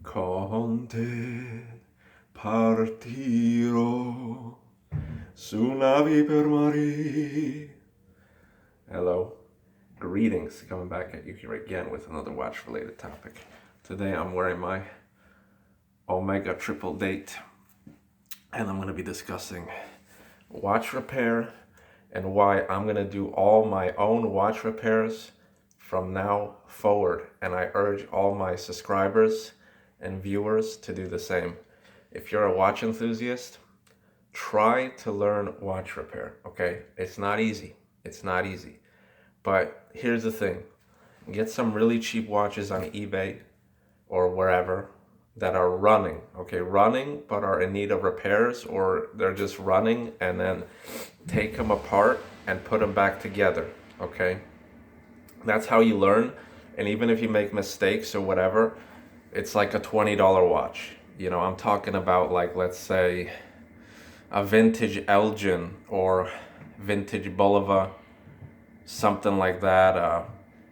Con te partirò su navi per mare. Hello, greetings. Coming back at you here again with another watch-related topic. Today I'm wearing my Omega Triple Date, and I'm going to be discussing watch repair and why I'm going to do all my own watch repairs from now forward. And I urge all my subscribers and viewers to do the same. If you're a watch enthusiast, try to learn watch repair, okay? It's not easy. It's not easy. But here's the thing. Get some really cheap watches on eBay or wherever that are running, okay? Running, but are in need of repairs, or they're just running, and then take them apart and put them back together, okay? That's how you learn. And even if you make mistakes or whatever, it's like a $20 watch. You know, I'm talking about, like, let's say a vintage Elgin or vintage Bulova, something like that,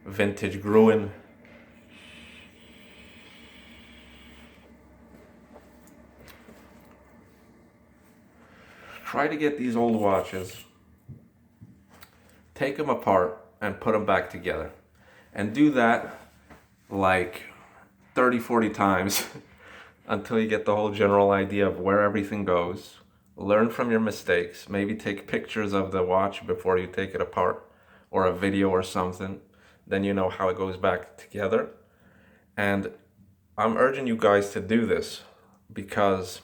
vintage Gruen. Try to get these old watches, take them apart and put them back together. And do that like 30, 40 times until you get the whole general idea of where everything goes. Learn from your mistakes. Maybe take pictures of the watch before you take it apart, or a video or something. Then you know how it goes back together. And I'm urging you guys to do this because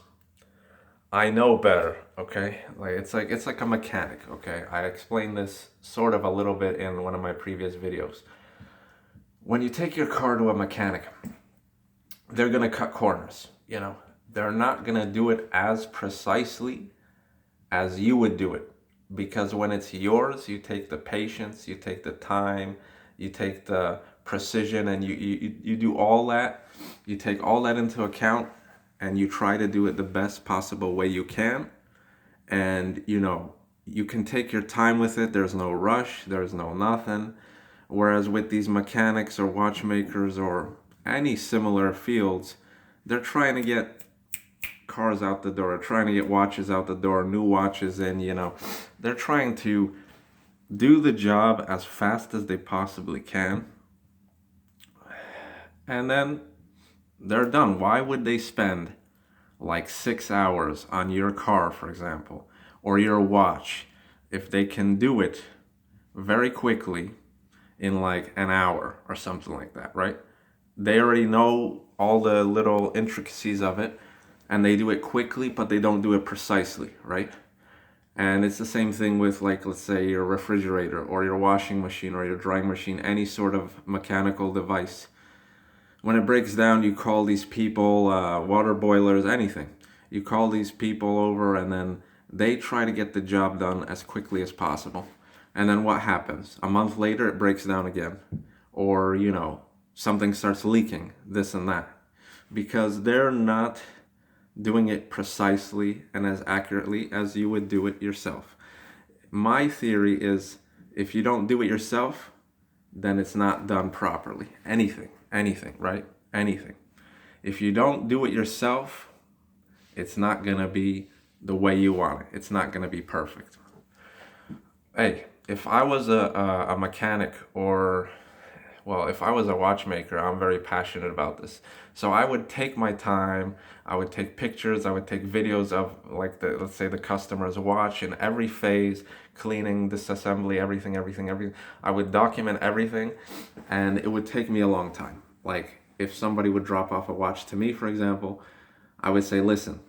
I know better, okay? It's like a mechanic, okay? I explained this sort of a little bit in one of my previous videos. When you take your car to a mechanic, they're gonna cut corners, you know? They're not gonna do it as precisely as you would do it. Because when it's yours, you take the patience, you take the time, you take the precision, and you do all that. You take all that into account, and you try to do it the best possible way you can. And, you know, you can take your time with it. There's no rush, there's no nothing. Whereas with these mechanics or watchmakers or any similar fields, they're trying to get cars out the door, trying to get watches out the door, new watches in, you know. They're trying to do the job as fast as they possibly can. And then they're done. Why would they spend like 6 hours on your car, for example, or your watch, if they can do it very quickly in like an hour or something like that, right? They already know all the little intricacies of it, and they do it quickly, but they don't do it precisely, right? And it's the same thing with, like, let's say your refrigerator or your washing machine or your drying machine, any sort of mechanical device. When it breaks down, you call these people, water boilers, anything. You call these people over, and then they try to get the job done as quickly as possible. And then what happens? A month later, it breaks down again. Or, you know, something starts leaking, this and that. Because they're not doing it precisely and as accurately as you would do it yourself. My theory is, if you don't do it yourself, then it's not done properly. Anything, right? Anything. If you don't do it yourself, it's not gonna be the way you want it. It's not gonna be perfect. Hey, if I was a mechanic, or, well, if I was a watchmaker, I'm very passionate about this. So I would take my time, I would take pictures, I would take videos of, like, let's say the customer's watch in every phase, cleaning, disassembly, everything. I would document everything, and it would take me a long time. Like, if somebody would drop off a watch to me, for example, I would say, listen,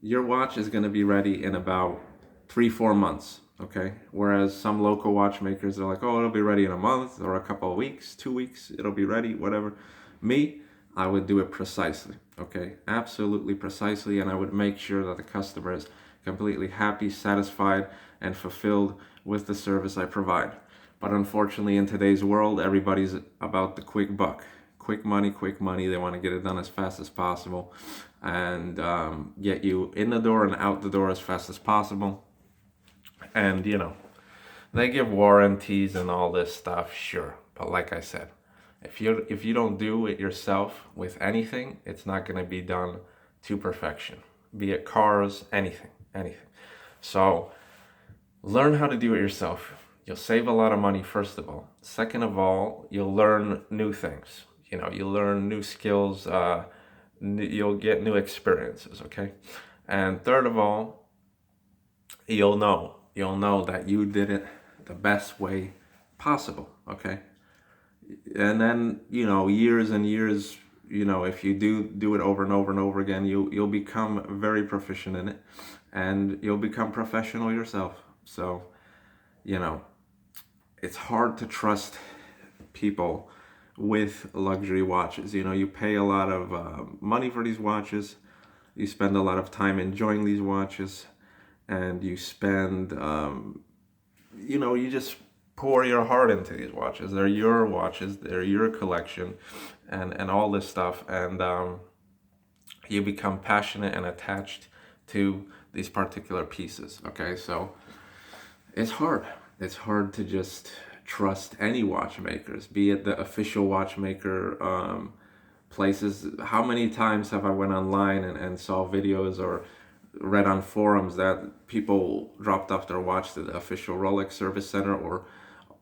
your watch is gonna be ready in about 3-4 months. Okay. Whereas some local watchmakers are like, oh, it'll be ready in a month or a couple of weeks, 2 weeks, it'll be ready, whatever. Me, I would do it precisely. Okay. Absolutely precisely. And I would make sure that the customer is completely happy, satisfied, and fulfilled with the service I provide. But unfortunately, in today's world, everybody's about the quick buck. Quick money. They want to get it done as fast as possible and get you in the door and out the door as fast as possible. And, you know, they give warranties and all this stuff, sure. But like I said, If you don't do it yourself with anything, it's not going to be done to perfection. Be it cars, anything. So learn how to do it yourself. You'll save a lot of money, first of all. Second of all, you'll learn new things. You'll learn new skills. You'll get new experiences, okay? And third of all, you'll know that you did it the best way possible, okay? And then, years and years, if you do it over and over and over again, you'll become very proficient in it, and you'll become professional yourself. So, you know, it's hard to trust people with luxury watches. You pay a lot of money for these watches. You spend a lot of time enjoying these watches, and you spend, you just pour your heart into these watches. They're your watches, they're your collection, and all this stuff. And you become passionate and attached to these particular pieces. Okay, so it's hard. It's hard to just trust any watchmakers, be it the official watchmaker places. How many times have I went online and saw videos or read on forums that people dropped off their watch to the official Rolex service center or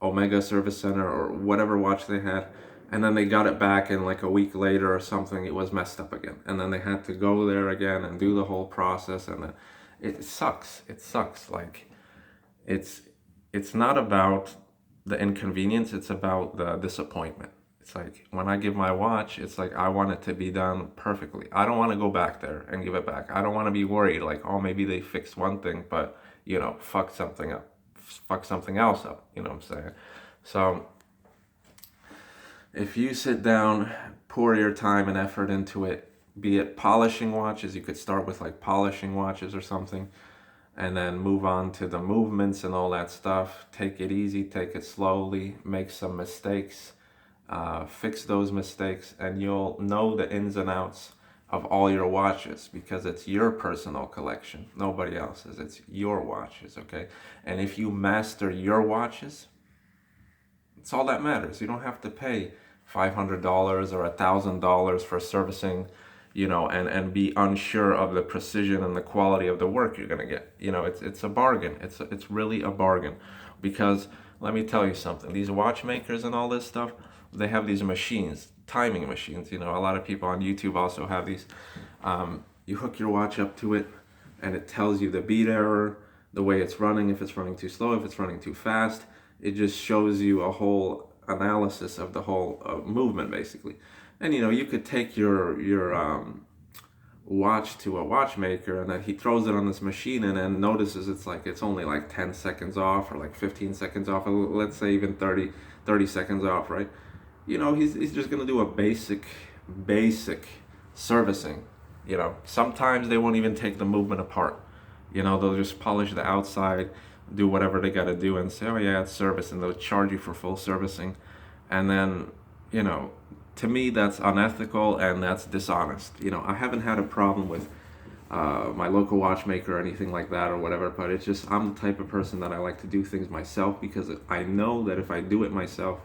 Omega service center or whatever watch they had, and then they got it back, and like a week later or something it was messed up again, and then they had to go there again and do the whole process, and then it sucks. Like, it's not about the inconvenience, it's about the disappointment. It's like when I give my watch, it's like I want it to be done perfectly. I don't want to go back there and give it back. I don't want to be worried like, oh, maybe they fixed one thing, but fuck something else up. You know what I'm saying? So if you sit down, pour your time and effort into it, be it polishing watches, you could start with like polishing watches or something, and then move on to the movements and all that stuff. Take it easy, take it slowly, make some mistakes, fix those mistakes, and you'll know the ins and outs of all your watches, because it's your personal collection, nobody else's. It's your watches, okay? And if you master your watches, it's all that matters. You don't have to pay $500 or $1,000 for servicing, and be unsure of the precision and the quality of the work you're gonna get. It's a bargain. It's really a bargain, because let me tell you something. These watchmakers and all this stuff, they have these machines, timing machines. A lot of people on YouTube also have these. You hook your watch up to it, and it tells you the beat error, the way it's running, if it's running too slow, if it's running too fast. It just shows you a whole analysis of the whole movement, basically. And you could take your watch to a watchmaker, and then he throws it on this machine and then notices it's only like 10 seconds off, or like 15 seconds off, or let's say even 30 seconds off, right? He's just gonna do a basic servicing. Sometimes they won't even take the movement apart. They'll just polish the outside, do whatever they gotta do, and say, oh yeah, it's service, and they'll charge you for full servicing. And then, to me, that's unethical and that's dishonest. I haven't had a problem with my local watchmaker or anything like that or whatever, but it's just, I'm the type of person that I like to do things myself, because I know that if I do it myself,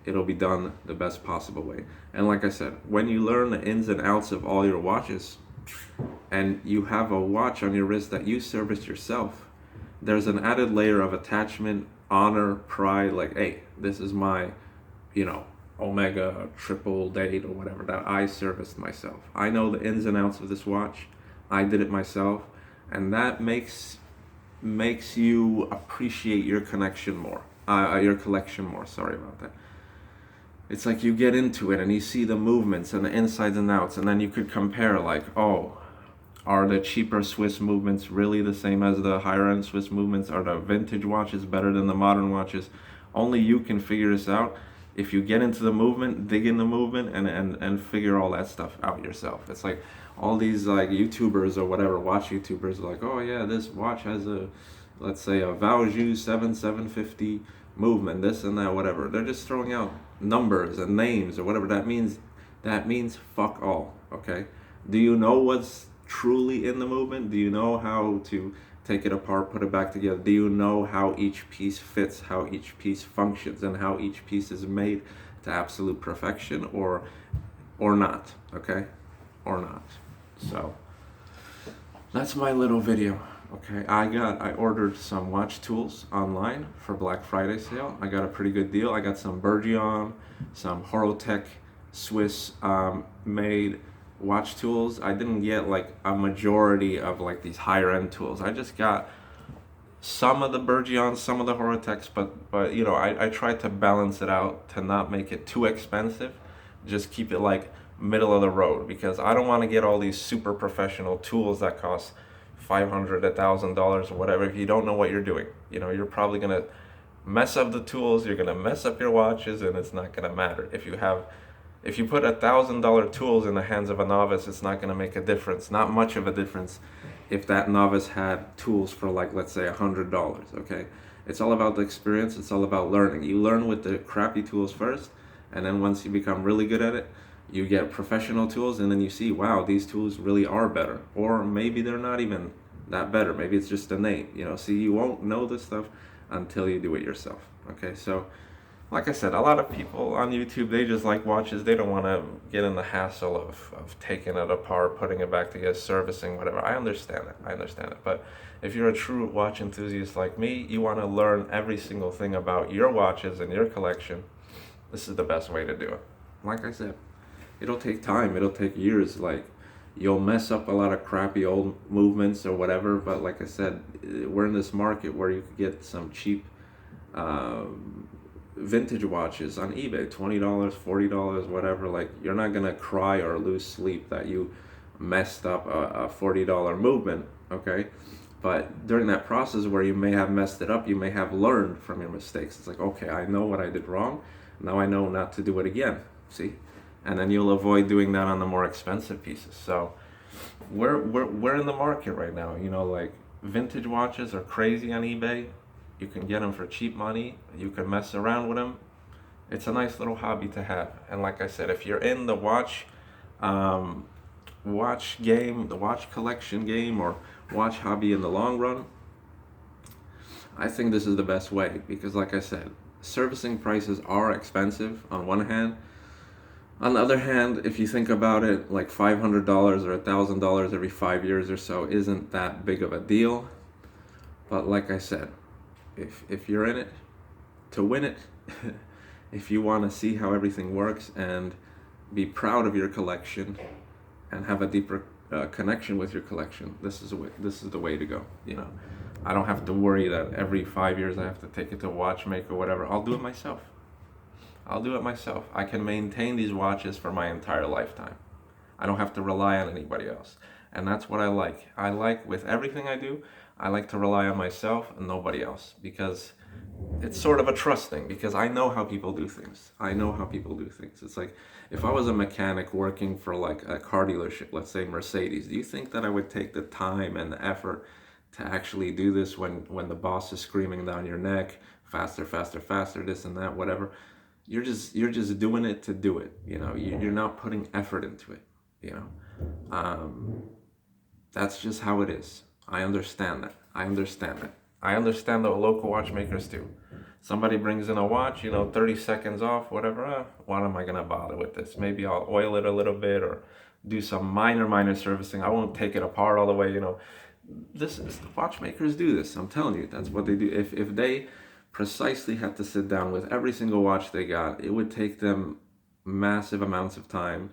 it'll be done the best possible way. And like I said, when you learn the ins and outs of all your watches, and you have a watch on your wrist that you service yourself, there's an added layer of attachment, honor, pride, like, hey, this is my, Omega triple date or whatever that I serviced myself. I know the ins and outs of this watch. I did it myself, and that makes you appreciate your collection more. Sorry about that. It's like you get into it and you see the movements and the insides and outs, and then you could compare, like, oh, are the cheaper Swiss movements really the same as the higher end Swiss movements? Are the vintage watches better than the modern watches? Only you can figure this out if you get into the movement, dig in the movement, and figure all that stuff out yourself. It's like all these like YouTubers or whatever, watch YouTubers are like, oh yeah, this watch has let's say a Valjoux 750 movement, this and that, whatever. They're just throwing out numbers and names or whatever. That means fuck all, okay? Do you know what's truly in the movement? Do you know how to take it apart, put it back together? Do you know how each piece fits, how each piece functions, and how each piece is made, to absolute perfection or not, okay? Or not. So that's my little video. Okay, I ordered some watch tools online for Black Friday sale. I got a pretty good deal. I got some Bergeon, some Horotech Swiss made watch tools. I didn't get like a majority of like these higher end tools. I just got some of the Bergeon, some of the Horotechs, but you know, I tried to balance it out to not make it too expensive. Just keep it like middle of the road, because I don't want to get all these super professional tools that cost $500, $1,000 or whatever. If you don't know what you're doing, you know, you're probably gonna mess up the tools, you're gonna mess up your watches, and it's not gonna matter. If you put $1,000 tools in the hands of a novice, it's not gonna make a difference, not much of a difference, if that novice had tools for like, let's say $100, okay? It's all about the experience, it's all about learning. You learn with the crappy tools first, and then once you become really good at it, you get professional tools, and then you see, wow, these tools really are better. Or maybe they're not even that better. Maybe it's just a name, you know. See, you won't know this stuff until you do it yourself, okay? So, like I said, a lot of people on YouTube, they just like watches. They don't want to get in the hassle of taking it apart, putting it back together, servicing, whatever. I understand it. But if you're a true watch enthusiast like me, you want to learn every single thing about your watches and your collection. This is the best way to do it. Like I said, it'll take time. It'll take years. Like, you'll mess up a lot of crappy old movements or whatever. But like I said, we're in this market where you could get some cheap vintage watches on eBay, $20, $40, whatever. Like, you're not gonna cry or lose sleep that you messed up a $40 movement, okay? But during that process where you may have messed it up, you may have learned from your mistakes. It's like, okay, I know what I did wrong. Now I know not to do it again. See? And then you'll avoid doing that on the more expensive pieces. So we're in the market right now. You know, like, vintage watches are crazy on eBay. You can get them for cheap money. You can mess around with them. It's a nice little hobby to have. And like I said, if you're in the watch game, the watch collection game, or watch hobby in the long run, I think this is the best way, because like I said, servicing prices are expensive on one hand. On the other hand, if you think about it, like $500 or $1,000 every 5 years or so isn't that big of a deal. But like I said, if you're in it to win it, if you want to see how everything works and be proud of your collection and have a deeper connection with your collection, this is the way to go. You know, I don't have to worry that every 5 years I have to take it to a watchmaker or whatever. I'll do it myself. I can maintain these watches for my entire lifetime. I don't have to rely on anybody else. And that's what I like. I like, with everything I do, I like to rely on myself and nobody else, because it's sort of a trust thing, because I know how people do things. It's like, if I was a mechanic working for like a car dealership, let's say Mercedes, do you think that I would take the time and the effort to actually do this when the boss is screaming down your neck, faster, faster, faster, this and that, whatever? You're just doing it to do it. You know, you're not putting effort into it. You know, that's just how it is. I understand that. I understand that local watchmakers too. Somebody brings in a watch, you know, 30 seconds off, whatever. Why am I gonna bother with this? Maybe I'll oil it a little bit or do some minor servicing. I won't take it apart all the way. You know, this is, watchmakers do this. I'm telling you, that's what they do. If they precisely had to sit down with every single watch they got, it would take them massive amounts of time.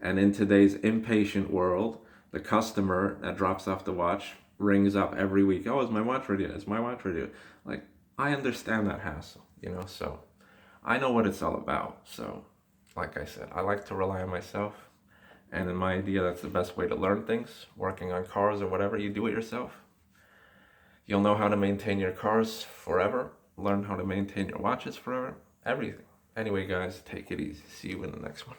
And in today's impatient world, the customer that drops off the watch rings up every week. Oh, is my watch ready? Is my watch ready? Like, I understand that hassle, you know, so I know what it's all about. So, like I said, I like to rely on myself. And in my idea, that's the best way to learn things. Working on cars or whatever, you do it yourself. You'll know how to maintain your cars forever. Learn how to maintain your watches forever. Everything. Anyway, guys, take it easy. See you in the next one.